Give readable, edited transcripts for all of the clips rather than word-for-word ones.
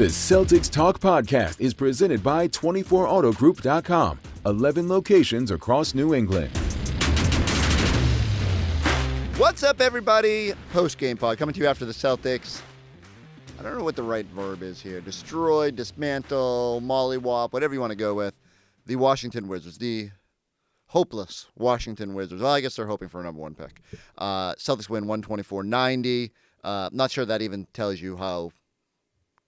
The Celtics Talk podcast is presented by 24autogroup.com. 11 locations across New England. What's up, everybody? Post-game pod coming to you after the Celtics. I don't know what the right verb is here. Destroy, dismantle, mollywop, whatever you want to go with. The Washington Wizards, the hopeless Washington Wizards. Well, I guess they're hoping for a number one pick. Celtics win 124-90. Not sure that even tells you how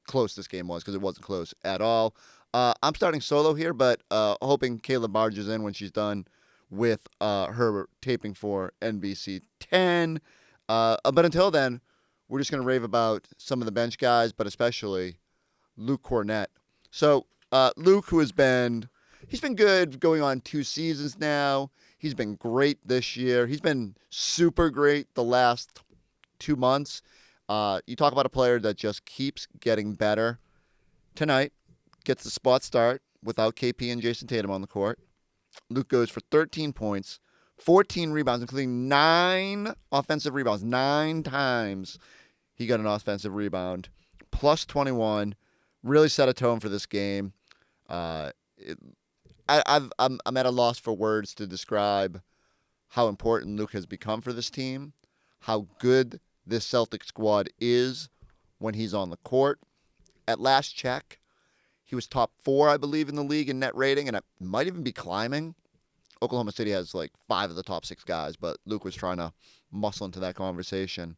close this game was, because it wasn't close at all. I'm starting solo here, but hoping Kayla barges in when she's done with her taping for NBC 10. But until then, we're just going to rave about some of the bench guys, but especially Luke Kornet. So Luke, who he's been good going on 2 seasons now. He's been great this year. He's been super great the last 2 months. You talk about a player that just keeps getting better. Tonight, gets the spot start without KP and Jason Tatum on the court. Luke goes for 13 points, 14 rebounds, including 9 offensive rebounds. 9 times he got an offensive rebound, plus 21. Really set a tone for this game. I'm at a loss for words to describe how important Luke has become for this team, how good this Celtic squad is when he's on the court. At last check, he was top 4, I believe, in the league in net rating, and it might even be climbing. Oklahoma City has like 5 of the top 6 guys, but Luke was trying to muscle into that conversation.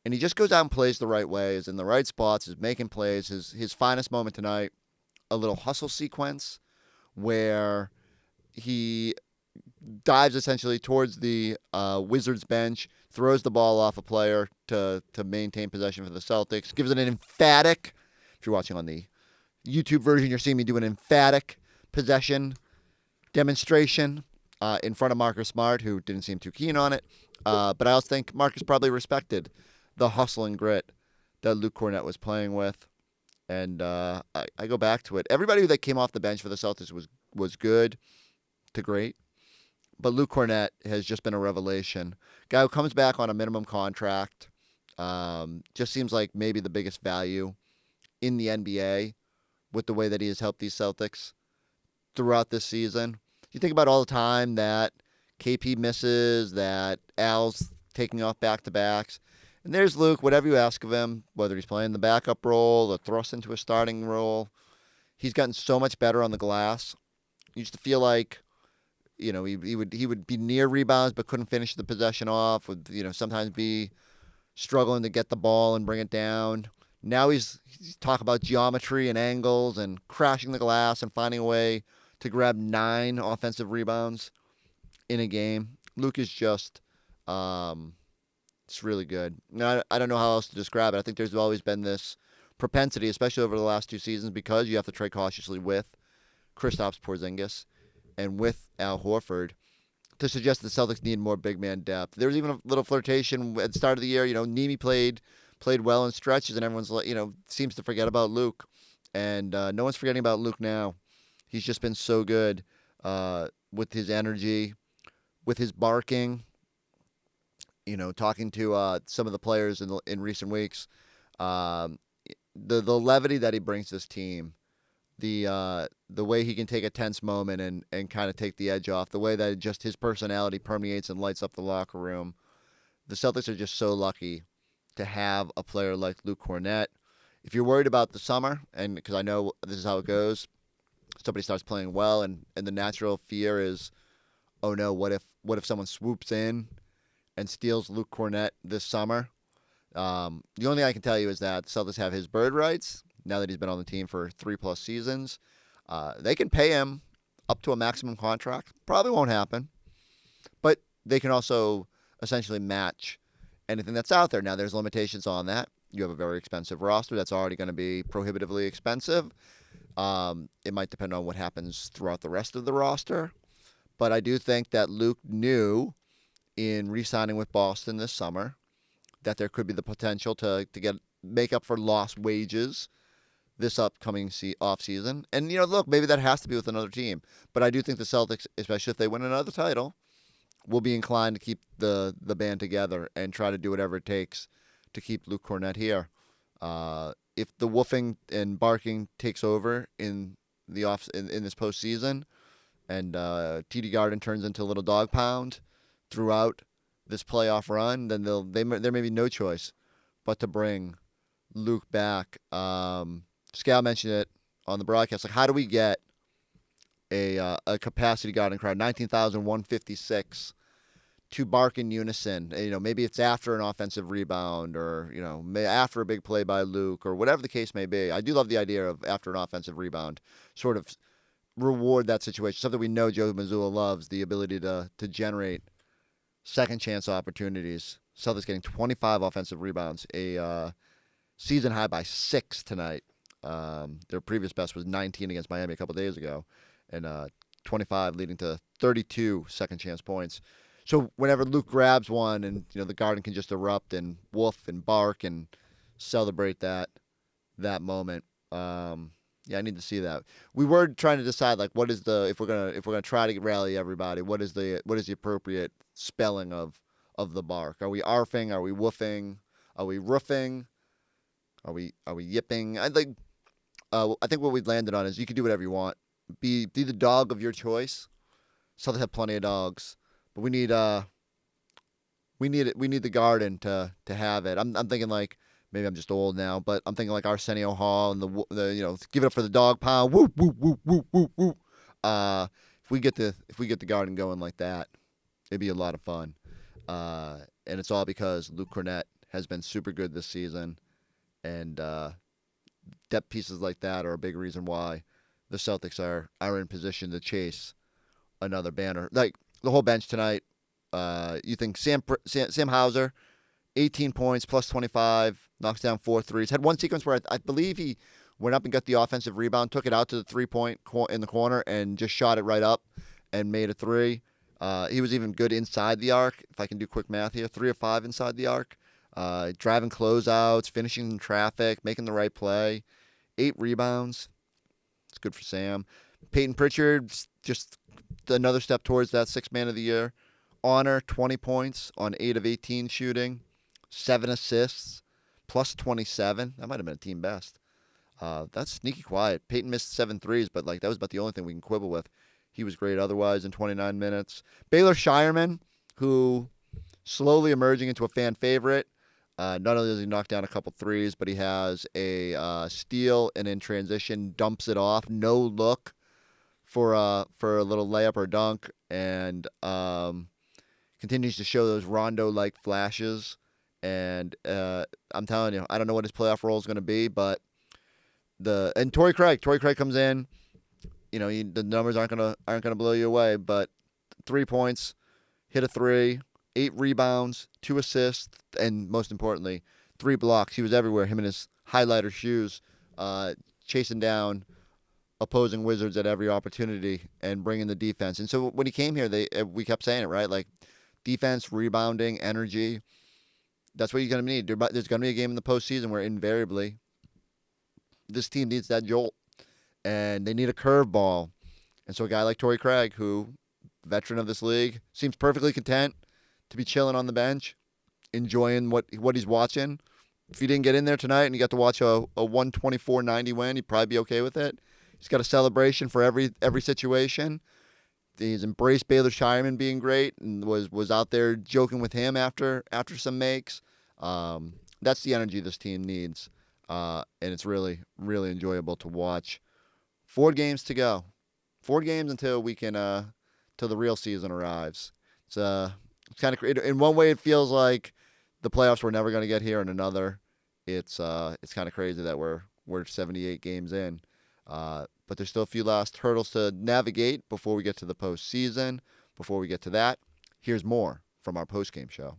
And he just goes out and plays the right way, is in the right spots, is making plays. His finest moment tonight, a little hustle sequence where he dives essentially towards the Wizards bench, throws the ball off a player to maintain possession for the Celtics, gives it an emphatic, if you're watching on the YouTube version, you're seeing me do an emphatic possession demonstration in front of Marcus Smart, who didn't seem too keen on it. But I also think Marcus probably respected the hustle and grit that Luke Kornet was playing with. And I go back to it. Everybody that came off the bench for the Celtics was good to great. But Luke Kornet has just been a revelation. Guy who comes back on a minimum contract. Just seems like maybe the biggest value in the NBA with the way that he has helped these Celtics throughout this season. You think about all the time that KP misses, that Al's taking off back-to-backs. And there's Luke, whatever you ask of him, whether he's playing the backup role or thrust into a starting role, he's gotten so much better on the glass. You used to feel like, he would be near rebounds but couldn't finish the possession off, would, sometimes be struggling to get the ball and bring it down. Now he's talking about geometry and angles and crashing the glass and finding a way to grab 9 offensive rebounds in a game. Luke is just, it's really good. Now, I don't know how else to describe it. I think there's always been this propensity, especially over the last 2 seasons, because you have to trade cautiously with Kristaps Porzingis and with Al Horford, to suggest the Celtics need more big man depth. There was even a little flirtation at the start of the year. Nemi played well in stretches, and everyone's seems to forget about Luke. And no one's forgetting about Luke now. He's just been so good with his energy, with his barking. Talking to some of the players in recent weeks, the levity that he brings to this team, the way he can take a tense moment and kind of take the edge off, the way that just his personality permeates and lights up the locker room. The Celtics are just so lucky to have a player like Luke Kornet. If you're worried about the summer, and because I know this is how it goes, somebody starts playing well, and the natural fear is, oh no, what if someone swoops in and steals Luke Kornet this summer? The only thing I can tell you is that the Celtics have his bird rights now that he's been on the team for 3+ seasons. They can pay him up to a maximum contract. Probably won't happen. But they can also essentially match anything that's out there. Now, there's limitations on that. You have a very expensive roster that's already going to be prohibitively expensive. It might depend on what happens throughout the rest of the roster. But I do think that Luke knew in re-signing with Boston this summer that there could be the potential to make up for lost wages this upcoming offseason. And, look, maybe that has to be with another team. But I do think the Celtics, especially if they win another title, will be inclined to keep the band together and try to do whatever it takes to keep Luke Kornet here. If the woofing and barking takes over in this postseason, and TD Garden turns into a little dog pound throughout this playoff run, then there may be no choice but to bring Luke back. Scal mentioned it on the broadcast. Like, how do we get a capacity Garden crowd, 19,156, to bark in unison? Maybe it's after an offensive rebound, or after a big play by Luke, or whatever the case may be. I do love the idea of after an offensive rebound, sort of reward that situation. Something we know Joe Mazzulla loves, the ability to generate second chance opportunities. Celtics getting 25 offensive rebounds, a season high by 6 tonight. Their previous best was 19 against Miami a couple days ago, and 25 leading to 32 second chance points. So whenever Luke grabs one, and the Garden can just erupt and woof and bark and celebrate that moment. I need to see that. We were trying to decide, like, what is if we're gonna try to rally everybody, what is the appropriate spelling of the bark? Are we arfing? Are we woofing? Are we roofing? Are we yipping? I think what we've landed on is you can do whatever you want. Be the dog of your choice. Celtics have plenty of dogs, but we need the Garden to have it. I'm thinking, like, maybe I'm just old now, but I'm thinking like Arsenio Hall and the give it up for the dog pound. Whoop whoop whoop whoop whoop whoop. If we get the Garden going like that, it'd be a lot of fun. And it's all because Luke Cornet has been super good this season, and depth pieces like that are a big reason why the Celtics are in position to chase another banner. Like the whole bench tonight. You think Sam Hauser, 18 points, plus 25, knocks down 4 threes. Had one sequence where I believe he went up and got the offensive rebound, took it out to the 3-point in the corner, and just shot it right up and made a 3. He was even good inside the arc, if I can do quick math here, 3 of 5 inside the arc. Driving closeouts, finishing in traffic, making the right play. 8 rebounds. It's good for Sam. Peyton Pritchard, just another step towards that 6th man of the year. Honor, 20 points on 8 of 18 shooting. 7 assists, plus 27. That might have been a team best. That's sneaky quiet. Peyton missed 7 threes, but that was about the only thing we can quibble with. He was great otherwise in 29 minutes. Baylor Shireman, who slowly emerging into a fan favorite. Not only does he knock down a couple threes, but he has a steal, and in transition dumps it off. No look for a little layup or dunk, and continues to show those Rondo-like flashes. And I'm telling you, I don't know what his playoff role is going to be, but Torrey Craig comes in. The numbers aren't gonna blow you away, but 3 points, hit a 3, 8 rebounds, 2 assists, and most importantly, 3 blocks. He was everywhere. Him in his highlighter shoes, chasing down opposing Wizards at every opportunity and bringing the defense. And so when he came here, we kept saying it, right? Like, defense, rebounding, energy. That's what you're going to need. There's going to be a game in the postseason where invariably this team needs that jolt, and they need a curveball. And so a guy like Torrey Craig, who, veteran of this league, seems perfectly content to be chilling on the bench, enjoying what he's watching. If he didn't get in there tonight and he got to watch a 124-90 win, he'd probably be okay with it. He's got a celebration for every situation. He's embraced Baylor Shireman being great and was out there joking with him after some makes. That's the energy this team needs, and it's really, really enjoyable to watch. 4 games to go. 4 games until we can till the real season arrives. It's kind of, in one way it feels like the playoffs were never going to get here. In another, it's kind of crazy that we're 78 games in. But there's still a few last hurdles to navigate before we get to the postseason. Before we get to that, here's more from our postgame show.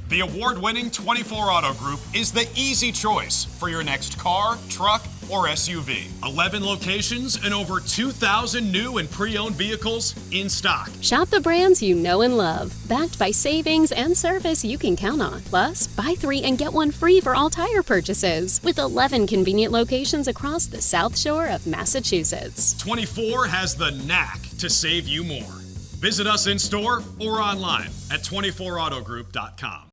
The award-winning 24 Auto Group is the easy choice for your next car, truck, or SUV. 11 locations and over 2,000 new and pre-owned vehicles in stock. Shop the brands you know and love, backed by savings and service you can count on. Plus, buy 3 and get 1 free for all tire purchases, with 11 convenient locations across the South Shore of Massachusetts. 24 has the knack to save you more. Visit us in store or online at 24autogroup.com.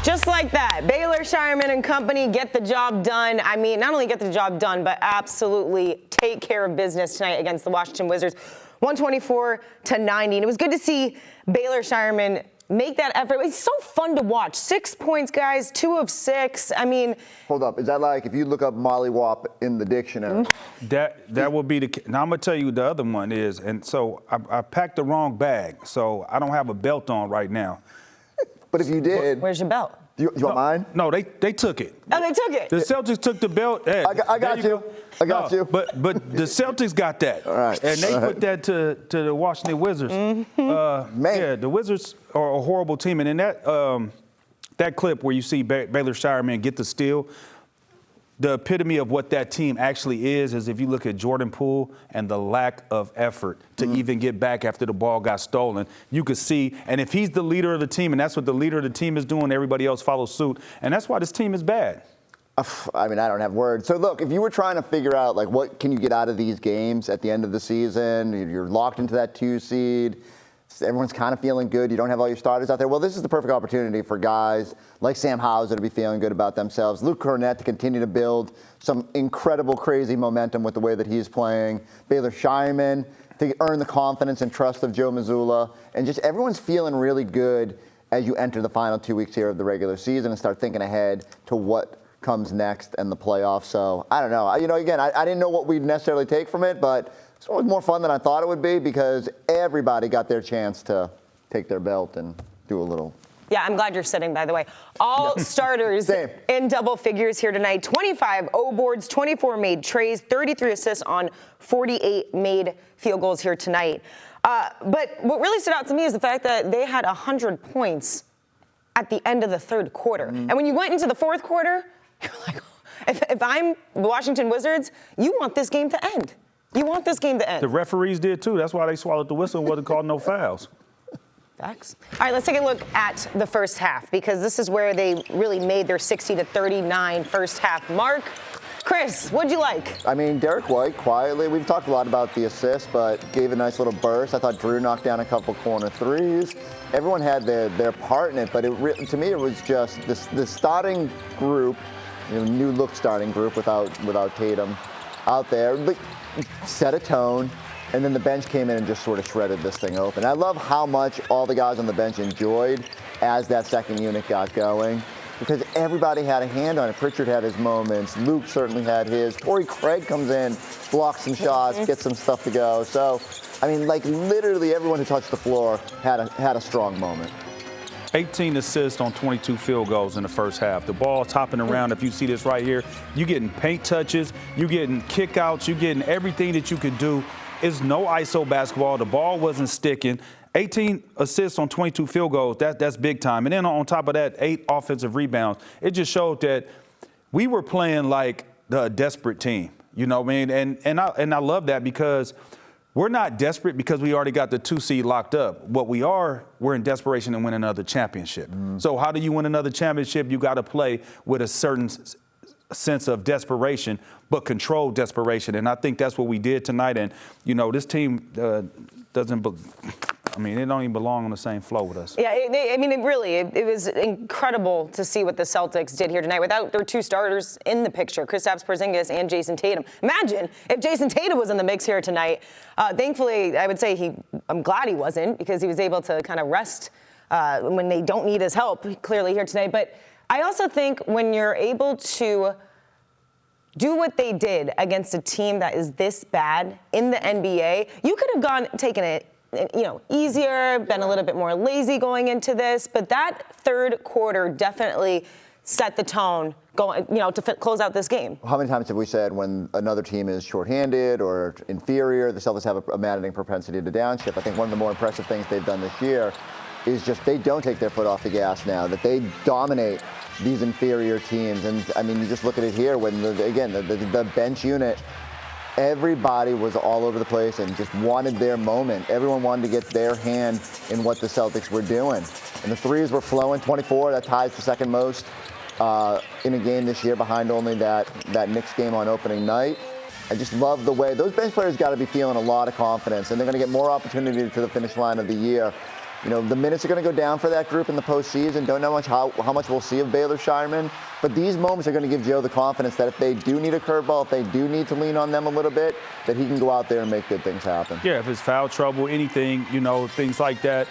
Just like that, Baylor, Shireman, and company get the job done. I mean, not only get the job done, but absolutely take care of business tonight against the Washington Wizards, 124-90. And it was good to see Baylor, Shireman make that effort. It's so fun to watch. 6 points, guys, 2 of 6. I mean, hold up. Is that like if you look up mollywop in the dictionary? That would be the. Now I'm gonna tell you the other one is, and so I packed the wrong bag, so I don't have a belt on right now. But if you did, where's your belt? You want mine? No, they took it. Oh, they took it. The Celtics took the belt. Hey, I got you. I got you. But the Celtics got that. All right. And they put that to the Washington Wizards. Man. Yeah, the Wizards are a horrible team. And in that clip where you see Baylor Shireman get the steal, the epitome of what that team actually is if you look at Jordan Poole and the lack of effort to even get back after the ball got stolen, you could see. And if he's the leader of the team, and that's what the leader of the team is doing, everybody else follows suit. And that's why this team is bad. I mean, I don't have words. So, look, if you were trying to figure out, like, what can you get out of these games at the end of the season, you're locked into that 2 seed, everyone's kind of feeling good, you don't have all your starters out there. Well, this is the perfect opportunity for guys like Sam Hauser to be feeling good about themselves, Luke Kornet to continue to build some incredible, crazy momentum with the way that he's playing, Baylor Shireman to earn the confidence and trust of Joe Mazzulla, and just everyone's feeling really good as you enter the final 2 weeks here of the regular season and start thinking ahead to what comes next and the playoffs. So, I don't know. Again, I didn't know what we'd necessarily take from it, but it's always more fun than I thought it would be because everybody got their chance to take their belt and do a little. Yeah, I'm glad you're sitting, by the way. All starters in double figures here tonight. 25 O-boards, 24 made trays, 33 assists on 48 made field goals here tonight. But what really stood out to me is the fact that they had 100 points at the end of the third quarter. And when you went into the fourth quarter, you're like, if I'm the Washington Wizards, you want this game to end. You want this game to end. The referees did too. That's why they swallowed the whistle and wasn't called no fouls. Facts. All right, let's take a look at the first half because this is where they really made their 60-39 first half mark. Chris, what'd you like? I mean, Derrick White quietly, we've talked a lot about the assist, but gave a nice little burst. I thought Drew knocked down a couple corner threes. Everyone had their part in it, but to me it was just the starting group, new look starting group without Tatum out there, but set a tone. And then the bench came in and just sort of shredded this thing open. I love how much all the guys on the bench enjoyed as that second unit got going because everybody had a hand on it. Pritchard had his moments. Luke certainly had his. Torrey Craig comes in, blocks some shots, gets some stuff to go. So, I mean, like literally everyone who touched the floor had a strong moment. 18 assists on 22 field goals in the first half. The ball topping around, if you see this right here, you're getting paint touches, you're getting kickouts, you're getting everything that you could do. It's no ISO basketball. The ball wasn't sticking. 18 assists on 22 field goals, that's big time. And then on top of that, 8 offensive rebounds. It just showed that we were playing like the desperate team. You know what I mean? And I love that because we're not desperate because we already got the 2 seed locked up. What we are, we're in desperation to win another championship. So how do you win another championship? You got to play with a certain sense of desperation, but controlled desperation. And I think that's what we did tonight. And, this team doesn't, it don't even belong on the same floor with us. Yeah, it was incredible to see what the Celtics did here tonight without their 2 starters in the picture, Kristaps Porzingis and Jason Tatum. Imagine if Jason Tatum was in the mix here tonight. Thankfully, I would say I'm glad he wasn't because he was able to kind of rest when they don't need his help, clearly here tonight. But I also think when you're able to do what they did against a team that is this bad in the NBA, you could have taken it, easier, been a little bit more lazy going into this, but that third quarter definitely set the tone going, to close out this game. How many times have we said when another team is shorthanded or inferior, the Celtics have a maddening propensity to downshift? I think one of the more impressive things they've done this year is just they don't take their foot off the gas now, that they dominate these inferior teams. And, you just look at it here when, the bench unit, everybody was all over the place and just wanted their moment. Everyone wanted to get their hand in what the Celtics were doing. And the threes were flowing, 24. That ties the second most in a game this year behind only that Knicks game on opening night. I just love the way those bench players got to be feeling a lot of confidence, and they're going to get more opportunity to the finish line of the year The minutes are going to go down for that group in the postseason. Don't know how much we'll see of Baylor Shireman. But these moments are going to give Joe the confidence that if they do need a curveball, if they do need to lean on them a little bit, that he can go out there and make good things happen. Yeah, if it's foul trouble, anything, things like that,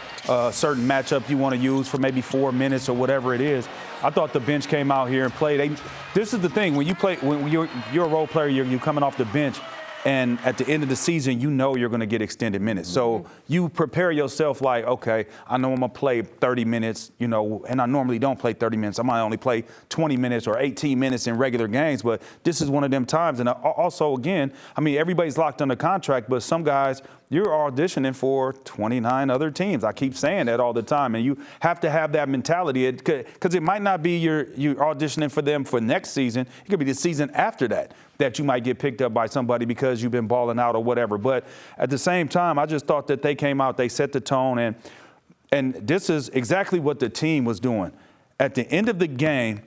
certain matchup you want to use for maybe 4 minutes or whatever it is. I thought the bench came out here and played. This is the thing. When you're a role player, you're coming off the bench. And at the end of the season, you're going to get extended minutes. So you prepare yourself like, okay, I know I'm going to play 30 minutes, and I normally don't play 30 minutes. I might only play 20 minutes or 18 minutes in regular games, but this is one of them times. And also, again, everybody's locked under contract, but some guys, you're auditioning for 29 other teams. I keep saying that all the time. And you have to have that mentality because it might not be you're auditioning for them for next season. It could be the season after that you might get picked up by somebody because you've been balling out or whatever. But at the same time, I just thought that they came out, they set the tone, and this is exactly what the team was doing. At the end of the game,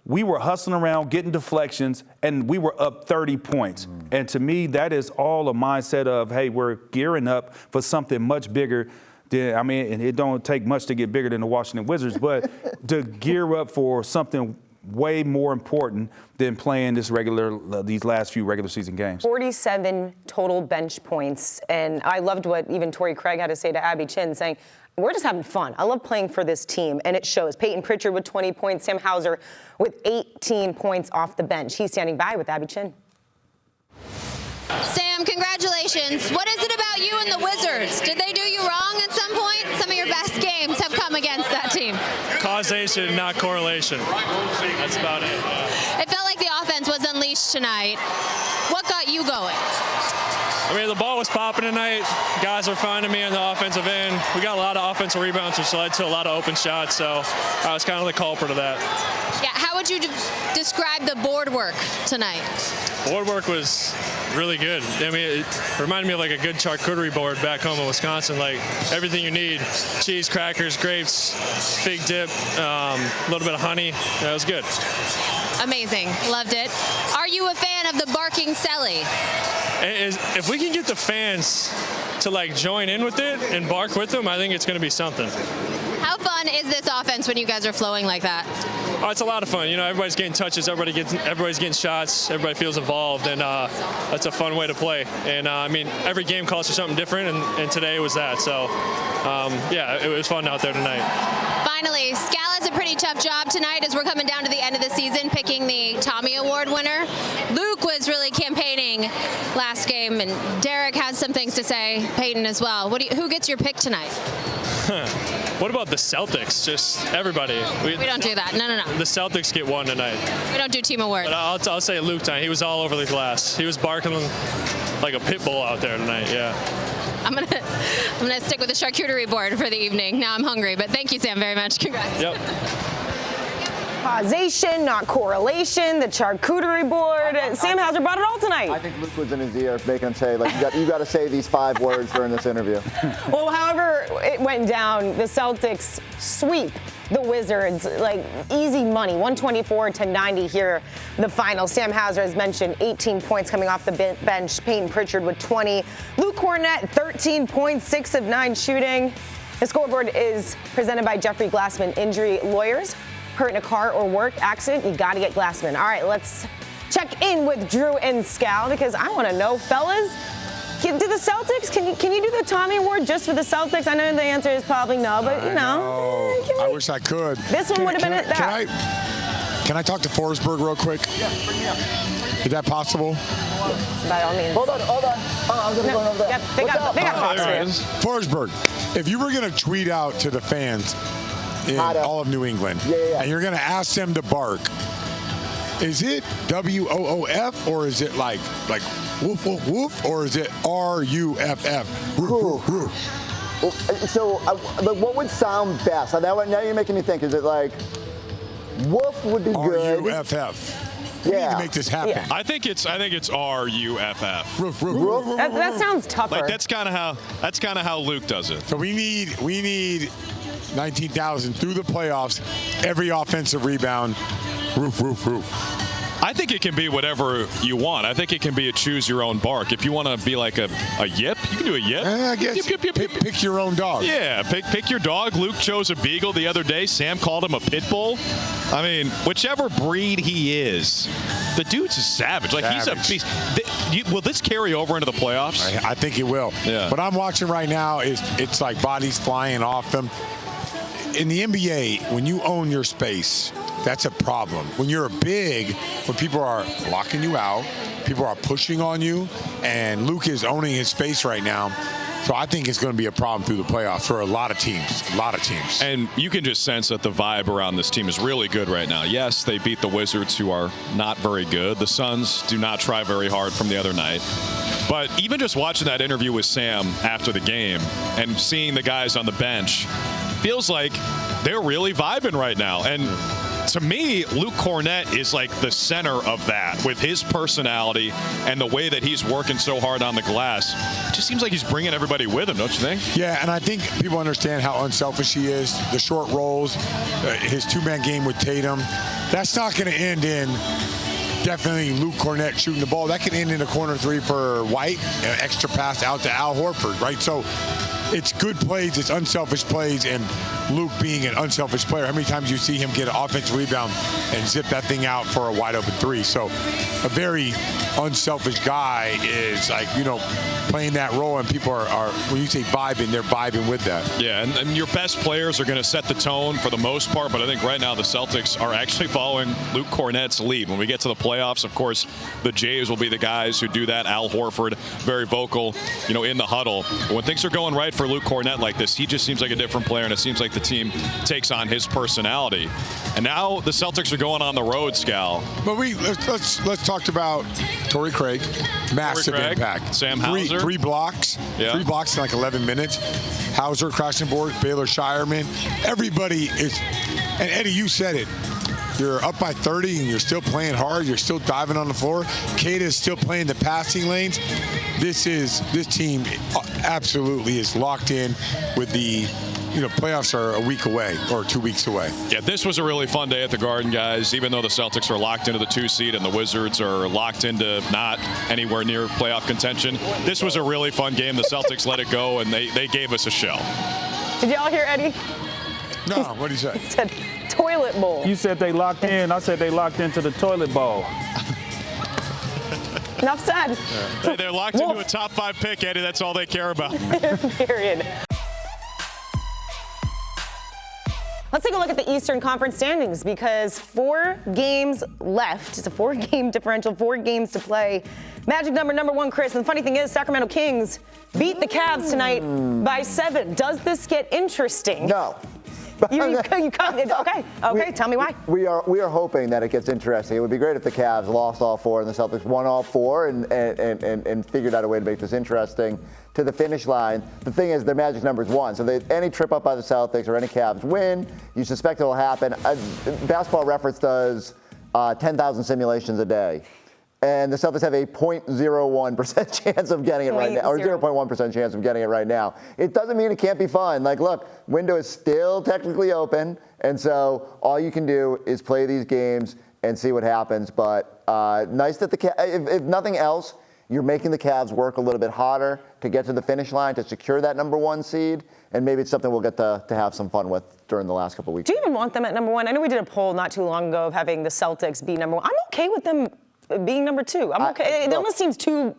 we were hustling around, getting deflections, and we were up 30 points. And to me, that is all a mindset of, hey, we're gearing up for something much bigger. It don't take much to get bigger than the Washington Wizards, but to gear up for something way more important than playing these last few regular season games. 47 total bench points. And I loved what even Torrey Craig had to say to Abby Chin, saying, we're just having fun. I love playing for this team, and it shows. Peyton Pritchard with 20 points, Sam Hauser with 18 points off the bench. He's standing by with Abby Chin. Sam, congratulations. What is it about you and the Wizards? Did they do you wrong at some point? Some of your best games have come against that team. Causation, not correlation. That's about it. It felt like the offense was unleashed tonight. What got you going? The ball was popping tonight. Guys were finding me on the offensive end. We got a lot of offensive rebounds, which led to a lot of open shots, so I was kind of the culprit of that. Yeah, how would you describe the board work tonight? Board work was really good. It reminded me of like a good charcuterie board back home in Wisconsin, like everything you need. Cheese, crackers, grapes, fig dip, a little bit of honey. Yeah, it was good. Amazing. Loved it. Are you a fan of the barking celly? If we can get the fans to join in with it and bark with them, I think it's going to be something. How fun is this offense when you guys are flowing like that? Oh, it's a lot of fun. Everybody's getting touches, everybody's getting shots, everybody feels involved, and that's a fun way to play. And every game calls for something different, and today was that. So, it was fun out there tonight. Finally, Scal has a pretty tough job tonight as we're coming down to the end of the season, picking the Tommy Award winner. Luke was really campaigning last game, and Derrick has some things to say, Peyton as well. Who gets your pick tonight? What about the Celtics? Just everybody. We don't do that. No. The Celtics get one tonight. We don't do team awards. But I'll say Luke tonight. He was all over the glass. He was barking like a pit bull out there tonight. Yeah. I'm gonna stick with the charcuterie board for the evening. Now I'm hungry, but thank you, Sam, very much. Congrats. Yep. Causation, not correlation, the charcuterie board. Sam Hauser brought it all tonight. I think Luke was in his ear making him say, you got to say these 5 words during this interview. Well, however it went down, the Celtics sweep the Wizards, easy money, 124-90 here, the final. Sam Hauser, as mentioned, 18 points coming off the bench. Peyton Pritchard with 20. Luke Kornet, 13 points, 6 of 9 shooting. The scoreboard is presented by Jeffrey Glassman Injury Lawyers. Hurt in a car or work accident, you got to get Glassman. All right, let's check in with Drew and Scal because I want to know, fellas, do the Celtics, can you do the Tommy Award just for the Celtics? I know the answer is probably no, but I wish I could. This one would have been it. Can I talk to Forsberg real quick? Yeah, bring me up. Is that possible? By all means. Hold on. I'm going to go over there. Yep, they got Forsberg, if you were going to tweet out to the fans in all of New England, and you're going to ask them to bark, is it WOOF or is it like woof woof woof, or is it RUFF? Woof, woof, woof. So, what would sound best? Now you're making me think. Is it woof would be good? RUFF. We need to make this happen. Yeah. I think it's RUFF. Roof, roof, roof. That sounds tougher. That's kind of how Luke does it. So we need 19,000 through the playoffs, every offensive rebound. Roof, roof, roof. I think it can be whatever you want. I think it can be a choose your own bark. If you want to be like a yip, you can do a yip. I guess yip, yip, yip, yip. Pick your own dog. Yeah, pick your dog. Luke chose a beagle the other day. Sam called him a pit bull. I mean, whichever breed he is, the dude's a savage. Like, he's a beast. Will this carry over into the playoffs? I think it will. Yeah. What I'm watching right now is it's like bodies flying off them. In the NBA, when you own your space, that's a problem. When you're big, when people are locking you out, people are pushing on you, and Luke is owning his space right now. So I think it's going to be a problem through the playoffs for a lot of teams. And you can just sense that the vibe around this team is really good right now. Yes, they beat the Wizards, who are not very good. The Suns do not try very hard from the other night. But even just watching that interview with Sam after the game and seeing the guys on the bench, feels like they're really vibing right now. And to me, Luke Kornet is like the center of that with his personality and the way that he's working so hard on the glass. It just seems like he's bringing everybody with him, don't you think? Yeah, and I think people understand how unselfish he is. The short rolls, his two-man game with Tatum. That's not going to end in definitely Luke Kornet shooting the ball. That can end in a corner three for White, an extra pass out to Al Horford, right? So it's good plays, it's unselfish plays, and Luke being an unselfish player, how many times you see him get an offensive rebound and zip that thing out for a wide open three? So a very unselfish guy is like, playing that role, and people are when you say vibing, they're vibing with that. Yeah, and your best players are going to set the tone for the most part, but I think right now the Celtics are actually following Luke Kornet's lead. When we get to the playoffs, of course, the Jays will be the guys who do that. Al Horford, very vocal, in the huddle. But when things are going right for Luke Kornet like this, he just seems like a different player, and it seems like the team takes on his personality. And now the Celtics are going on the road, Scal. But let's talk about Torrey Craig. Massive impact. Sam Hauser. Three blocks. Yeah. 3 blocks in like 11 minutes. Hauser crashing board. Baylor Shireman. Everybody is. And Eddie, you said it. You're up by 30 and you're still playing hard. You're still diving on the floor. Kata is still playing the passing lanes. This team absolutely is locked in with the. Playoffs are a week away or 2 weeks away. Yeah, this was a really fun day at the Garden, guys. Even though the Celtics are locked into the 2 seed and the Wizards are locked into not anywhere near playoff contention, this was a really fun game. The Celtics let it go, and they gave us a show. Did y'all hear Eddie? No, what did he say? He said toilet bowl. You said they locked in. I said they locked into the toilet bowl. Enough said. Yeah. They're locked into a top 5 pick, Eddie. That's all they care about. Period. Let's take a look at the Eastern Conference standings because 4 games left. It's a 4-game differential, 4 games to play. Magic number 1, Chris. And the funny thing is, Sacramento Kings beat the Cavs tonight by 7. Does this get interesting? No. You okay. Tell me why. We are hoping that it gets interesting. It would be great if the Cavs lost all 4 and the Celtics won all 4 and figured out a way to make this interesting to the finish line. The thing is, their magic number is 1. So any trip up by the Celtics or any Cavs win, you suspect it will happen. Basketball Reference does 10,000 simulations a day. And the Celtics have a 0.01% chance of getting it right now, or 0.1% chance of getting it right now. It doesn't mean it can't be fun. Like, look, window is still technically open, and so all you can do is play these games and see what happens. But nice that if nothing else, you're making the Cavs work a little bit harder to get to the finish line, to secure that number 1 seed, and maybe it's something we'll get to have some fun with during the last couple of weeks. Do you even want them at number 1? I know we did a poll not too long ago of having the Celtics be number 1. I'm okay with them being number 2. I'm okay. It almost seems too.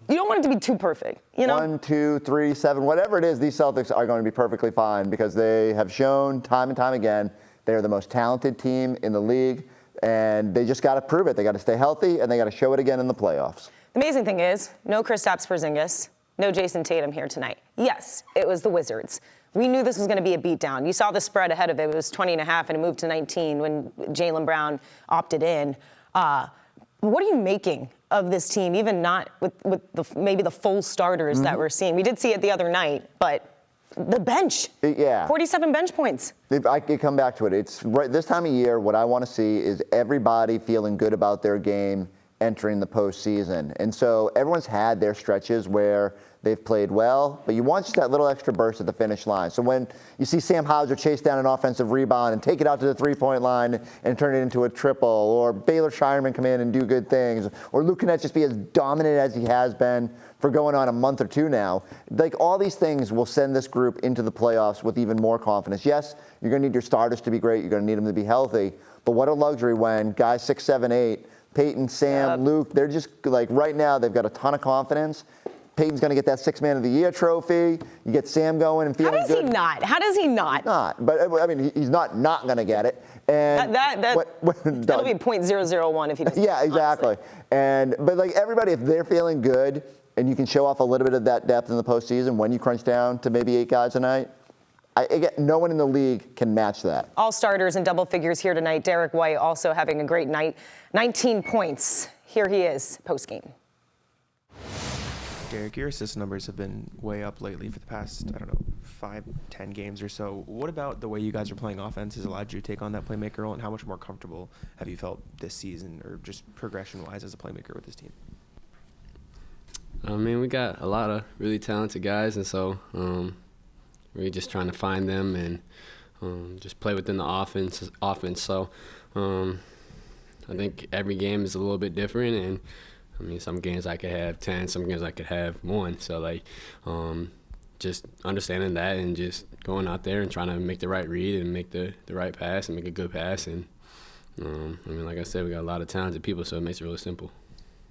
You don't want it to be too perfect, 1, 2, 3, 7, whatever it is, these Celtics are going to be perfectly fine because they have shown time and time again they are the most talented team in the league, and they just got to prove it. They got to stay healthy, and they got to show it again in the playoffs. The amazing thing is, no Kristaps Porzingis, no Jason Tatum here tonight. Yes, it was the Wizards. We knew this was going to be a beatdown. You saw the spread ahead of it. It was 20.5, and it moved to 19 when Jaylen Brown opted in. What are you making of this team, even not with maybe the full starters that we're seeing? We did see it the other night, but the bench. Yeah. 47 bench points. I could come back to it. It's right this time of year, what I want to see is everybody feeling good about their game entering the postseason. And so everyone's had their stretches where they've played well, but you want just that little extra burst at the finish line. So when you see Sam Hauser chase down an offensive rebound and take it out to the three-point line and turn it into a triple, or Baylor Shireman come in and do good things, or Luke Kornet just be as dominant as he has been for going on a month or two now, like all these things will send this group into the playoffs with even more confidence. Yes, you're going to need your starters to be great. You're going to need them to be healthy. But what a luxury when guys 6, 7, 8, Peyton, Sam, Luke, they're just like right now they've got a ton of confidence. Peyton's going to get that Sixth Man of the Year trophy. You get Sam going and feeling good. How does he not? How does he not? Not. But, I mean, he's not going to get it. And that'll be .001 if he doesn't. Yeah, exactly. But like everybody, if they're feeling good and you can show off a little bit of that depth in the postseason when you crunch down to maybe 8 guys a night, no one in the league can match that. All starters in double figures here tonight. Derrick White also having a great night. 19 points. Here he is post-game. Derrick, your assist numbers have been way up lately for the past, 5, 10 games or so. What about the way you guys are playing offense has allowed you to take on that playmaker role, and how much more comfortable have you felt this season or just progression-wise as a playmaker with this team? I mean, we got a lot of really talented guys, and so we're just trying to find them and just play within the offense. So I think every game is a little bit different, and I mean, some games I could have 10, some games I could have 1. So, like, just understanding that and just going out there and trying to make the right read and make the right pass and make a good pass. And, I mean, like I said, we got a lot of talented people, so it makes it really simple.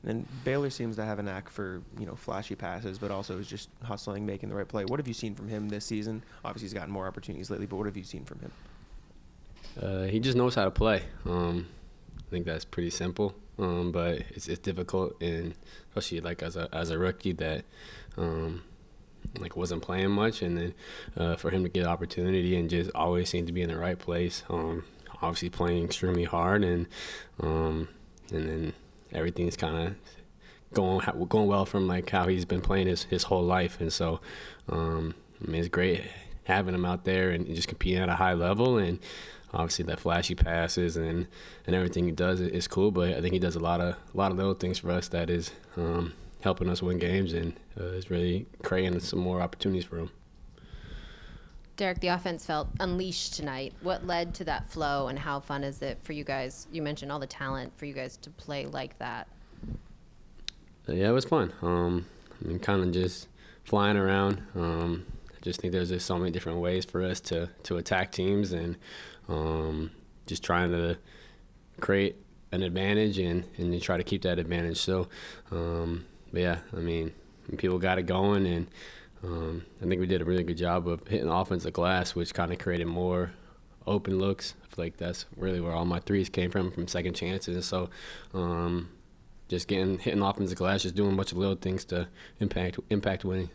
And Baylor seems to have a knack for, flashy passes, but also is just hustling, making the right play. What have you seen from him this season? Obviously, he's gotten more opportunities lately, but what have you seen from him? He just knows how to play. I think that's pretty simple. But it's difficult, and especially like as a rookie that like wasn't playing much, and then for him to get opportunity and just always seem to be in the right place. Obviously playing extremely hard, and then everything's kind of going well from like how he's been playing his whole life, and so I mean it's great having him out there and just competing at a high level. And obviously, that flashy passes and everything he does is cool, but I think he does a lot of little things for us that is helping us win games, and is really creating some more opportunities for him. Derrick, the offense felt unleashed tonight. What led to that flow, and how fun is it for you guys? You mentioned all the talent for you guys to play like that. Yeah, it was fun. I mean, kind of just flying around. I just think there's just so many different ways for us to attack teams, and just trying to create an advantage and then try to keep that advantage. So, but yeah, I mean, people got it going, and I think we did a really good job of hitting the offensive glass, which kind of created more open looks. I feel like that's really where all my threes came from second chances. So, just hitting the offensive glass, just doing a bunch of little things to impact winning.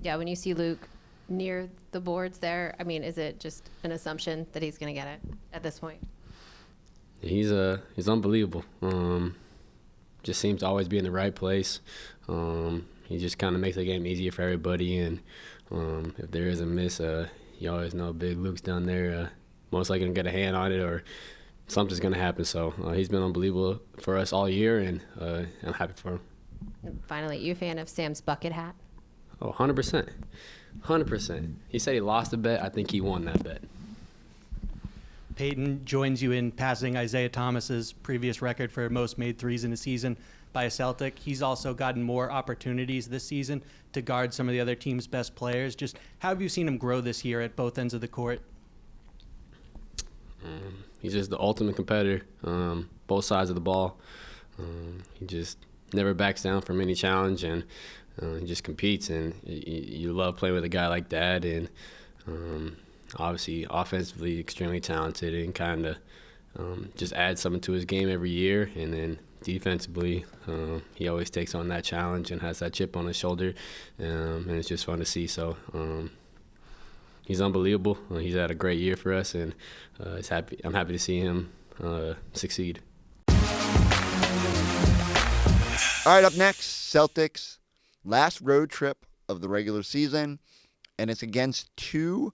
Yeah, when you see Luke near the boards there, I mean, is it just an assumption that he's going to get it at this point? He's unbelievable. Just seems to always be in the right place. He just kind of makes the game easier for everybody, and if there is a miss, you always know Big Luke's down there, most likely going to get a hand on it or something's going to happen. So he's been unbelievable for us all year, and I'm happy for him. And finally, you a fan of Sam's bucket hat? Oh, 100%. 100%. He said he lost a bet. I think he won that bet. Peyton joins you in passing Isaiah Thomas's previous record for most made threes in a season by a Celtic. He's also gotten more opportunities this season to guard some of the other team's best players. Just how have you seen him grow this year at both ends of the court? He's just the ultimate competitor, both sides of the ball. He just never backs down from any challenge, and he just competes, and you love playing with a guy like that. And obviously offensively extremely talented, and kind of just adds something to his game every year. And then defensively, he always takes on that challenge and has that chip on his shoulder, and it's just fun to see. So he's unbelievable. He's had a great year for us, and I'm happy to see him succeed. All right, up next, Celtics. Last road trip of the regular season, and it's against two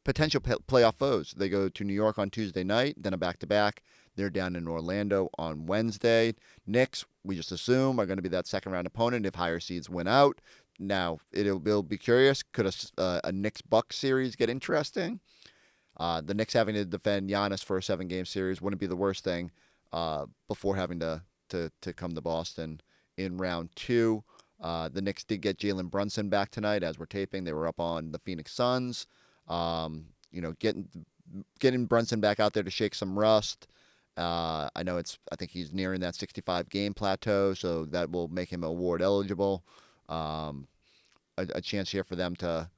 potential playoff foes. They go to New York on Tuesday night, then a back-to-back. They're down in Orlando on Wednesday. Knicks we just assume are going to be that second-round opponent if higher seeds win out. Now, it'll be curious. Could a Knicks-Bucks series get interesting? The Knicks having to defend Giannis for a 7-game series wouldn't be the worst thing before having to come to Boston in round 2. The Knicks did get Jalen Brunson back tonight as we're taping. They were up on the Phoenix Suns. Getting Brunson back out there to shake some rust. I think he's nearing that 65-game plateau, so that will make him award eligible. A chance here for them to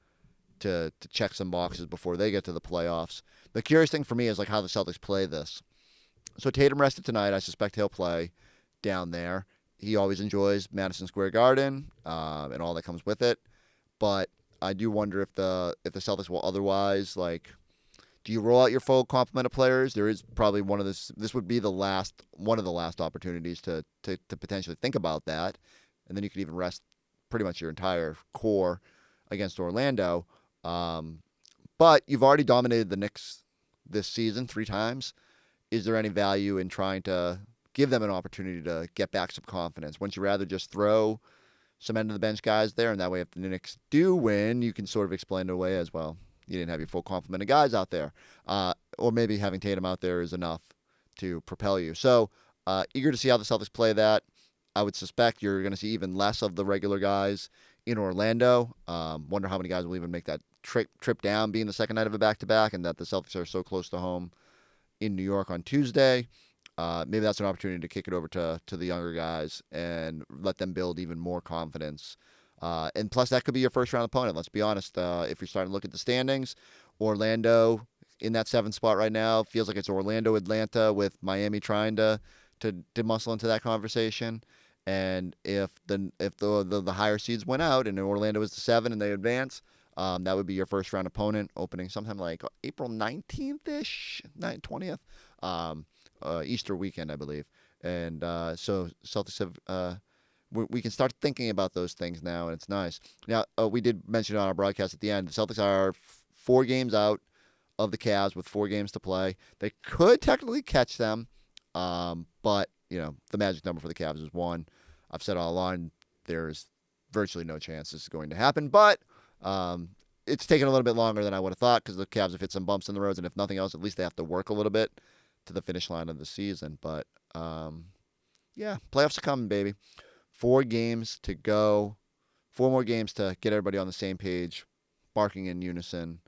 check some boxes before they get to the playoffs. The curious thing for me is like how the Celtics play this. So Tatum rested tonight. I suspect he'll play down there. He always enjoys Madison Square Garden and all that comes with it. But I do wonder if the Celtics will otherwise, like, do you roll out your full complement of players? There is probably this would be one of the last opportunities to potentially think about that. And then you could even rest pretty much your entire core against Orlando. But you've already dominated the Knicks this season 3 times. Is there any value in trying to give them an opportunity to get back some confidence? Wouldn't you rather just throw some end-of-the-bench guys there, and that way if the Knicks do win, you can sort of explain it away as well. You didn't have your full complement of guys out there. Or maybe having Tatum out there is enough to propel you. So eager to see how the Celtics play that. I would suspect you're going to see even less of the regular guys in Orlando. Wonder how many guys will even make that trip down, being the second night of a back-to-back, and that the Celtics are so close to home in New York on Tuesday. Maybe that's an opportunity to kick it over to the younger guys and let them build even more confidence. And plus, that could be your first-round opponent. Let's be honest. If you're starting to look at the standings, Orlando in that 7th spot right now feels like it's Orlando, Atlanta, with Miami trying to muscle into that conversation. And if the higher seeds went out and Orlando is the 7 and they advance, that would be your first-round opponent opening sometime like April 19th-ish, 20th, Easter weekend, I believe. And so Celtics have we can start thinking about those things now, and it's nice. Now, we did mention on our broadcast at the end, the Celtics are 4 games out of the Cavs with 4 games to play. They could technically catch them, but, the magic number for the Cavs is 1. I've said all along there's virtually no chance this is going to happen, but it's taken a little bit longer than I would have thought because the Cavs have hit some bumps in the roads, and if nothing else, at least they have to work a little bit to the finish line of the season. But, playoffs are coming, baby. 4 games to go. 4 more games to get everybody on the same page, barking in unison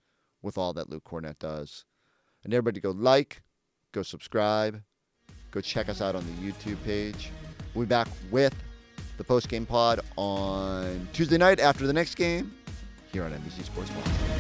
with all that Luke Kornet does. And everybody go like, go subscribe, go check us out on the YouTube page. We'll be back with the post-game pod on Tuesday night after the next game here on NBC Sports Boston.